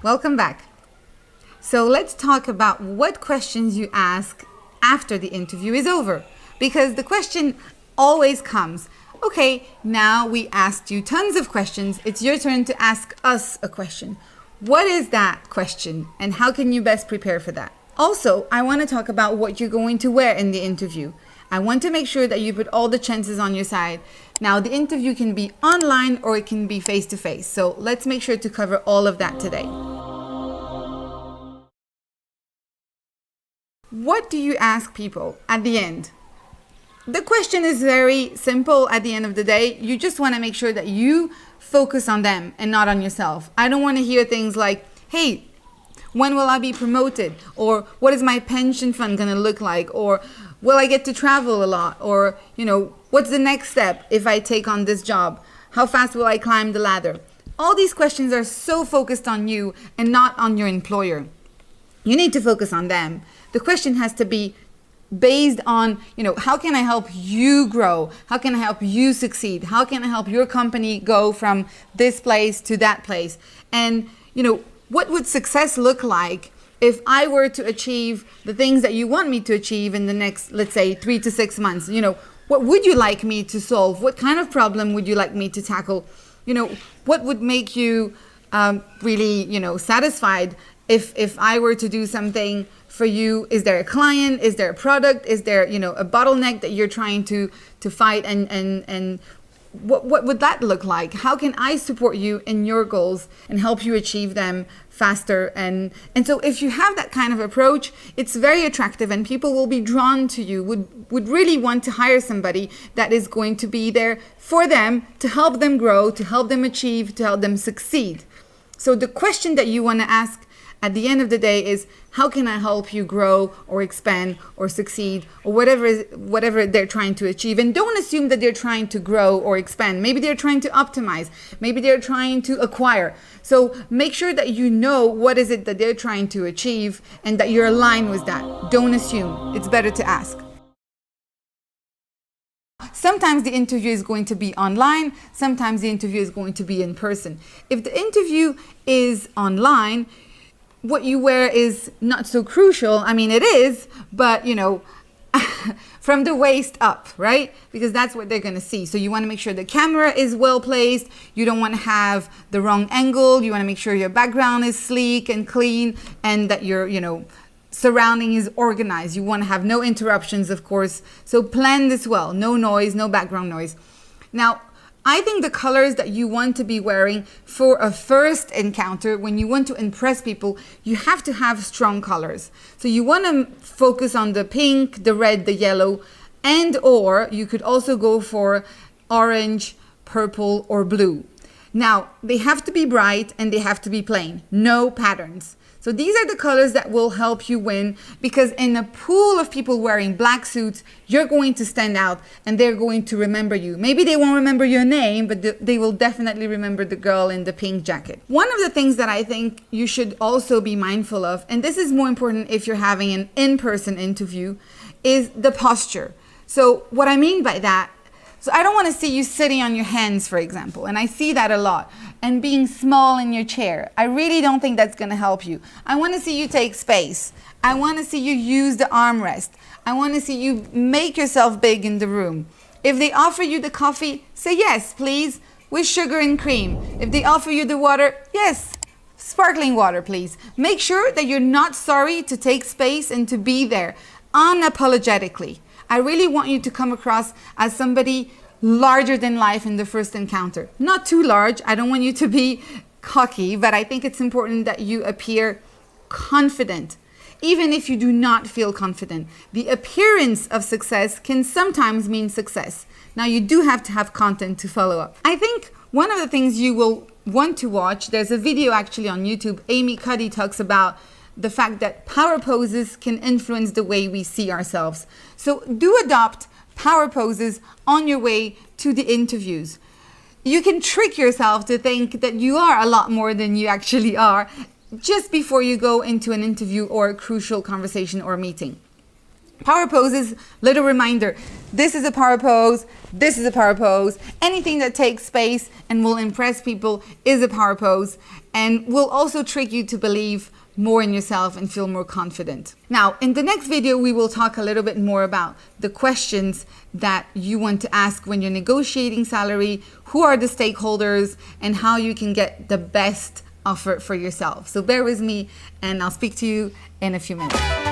Welcome back. So let's talk about what questions you ask after the interview is over. Because the question always comes, okay, now we asked you tons of questions. It's your turn to ask us a question. What is that question and how can you best prepare for that? Also, I want to talk about what you're going to wear in the interview. I want to make sure that you put all the chances on your side. Now, the interview can be online or it can be face-to-face. So let's make sure to cover all of that today. What do you ask people at the end? The question is very simple at the end of the day. You just want to make sure that you focus on them and not on yourself. I don't want to hear things like, hey, when will I be promoted? Or what is my pension fund going to look like? Or will I get to travel a lot? Or, what's the next step if I take on this job? How fast will I climb the ladder? All these questions are so focused on you and not on your employer. You need to focus on them. The question has to be based on, how can I help you grow? How can I help you succeed? How can I help your company go from this place to that place? And, what would success look like if I were to achieve the things that you want me to achieve in the next, let's say, 3 to 6 months? What would you like me to solve? What kind of problem would you like me to tackle? What would make you really, satisfied if I were to do something for you? Is there a client? Is there a product? Is there, a bottleneck that you're trying to fight? And what would that look like? How can I support you in your goals and help you achieve them faster? And so if you have that kind of approach, it's very attractive and people will be drawn to you, would really want to hire somebody that is going to be there for them, to help them grow, to help them achieve, to help them succeed. So the question that you want to ask at the end of the day is, how can I help you grow or expand or succeed or whatever they're trying to achieve? And don't assume that they're trying to grow or expand. Maybe they're trying to optimize. Maybe they're trying to acquire. So make sure that you know what is it that they're trying to achieve and that you're aligned with that. Don't assume. It's better to ask. Sometimes the interview is going to be online. Sometimes the interview is going to be in person. If the interview is online, what you wear is not so crucial. I mean, it is, but from the waist up, right? Because that's what they're going to see. So you want to make sure the camera is well placed. You don't want to have the wrong angle. You want to make sure your background is sleek and clean and that your, surrounding is organized. You want to have no interruptions, of course. So plan this well. No noise, no background noise. Now, I think the colors that you want to be wearing for a first encounter, when you want to impress people, you have to have strong colors. So you want to focus on the pink, the red, the yellow, and or you could also go for orange, purple, or blue. Now, they have to be bright and they have to be plain, no patterns. So these are the colors that will help you win, because in a pool of people wearing black suits, you're going to stand out and they're going to remember you. Maybe they won't remember your name, but they will definitely remember the girl in the pink jacket. One of the things that I think you should also be mindful of, and this is more important if you're having an in-person interview, is the posture. So what I mean by that, so I don't want to see you sitting on your hands, for example, and I see that a lot, and being small in your chair. I really don't think that's going to help you. I want to see you take space. I want to see you use the armrest. I want to see you make yourself big in the room. If they offer you the coffee, say yes, please, with sugar and cream. If they offer you the water, yes, sparkling water, please. Make sure that you're not sorry to take space and to be there unapologetically. I really want you to come across as somebody larger than life in the first encounter. Not too large. I don't want you to be cocky, but I think it's important that you appear confident. Even if you do not feel confident, the appearance of success can sometimes mean success. Now, you do have to have content to follow up. I think one of the things you will want to watch, there's a video actually on YouTube. Amy Cuddy talks about the fact that power poses can influence the way we see ourselves. So do adopt power poses on your way to the interviews. You can trick yourself to think that you are a lot more than you actually are just before you go into an interview or a crucial conversation or meeting. Power poses, little reminder. This is a power pose. This is a power pose. Anything that takes space and will impress people is a power pose, and will also trick you to believe more in yourself and feel more confident. Now, in the next video, we will talk a little bit more about the questions that you want to ask when you're negotiating salary, who are the stakeholders, and how you can get the best offer for yourself. So bear with me, and I'll speak to you in a few minutes.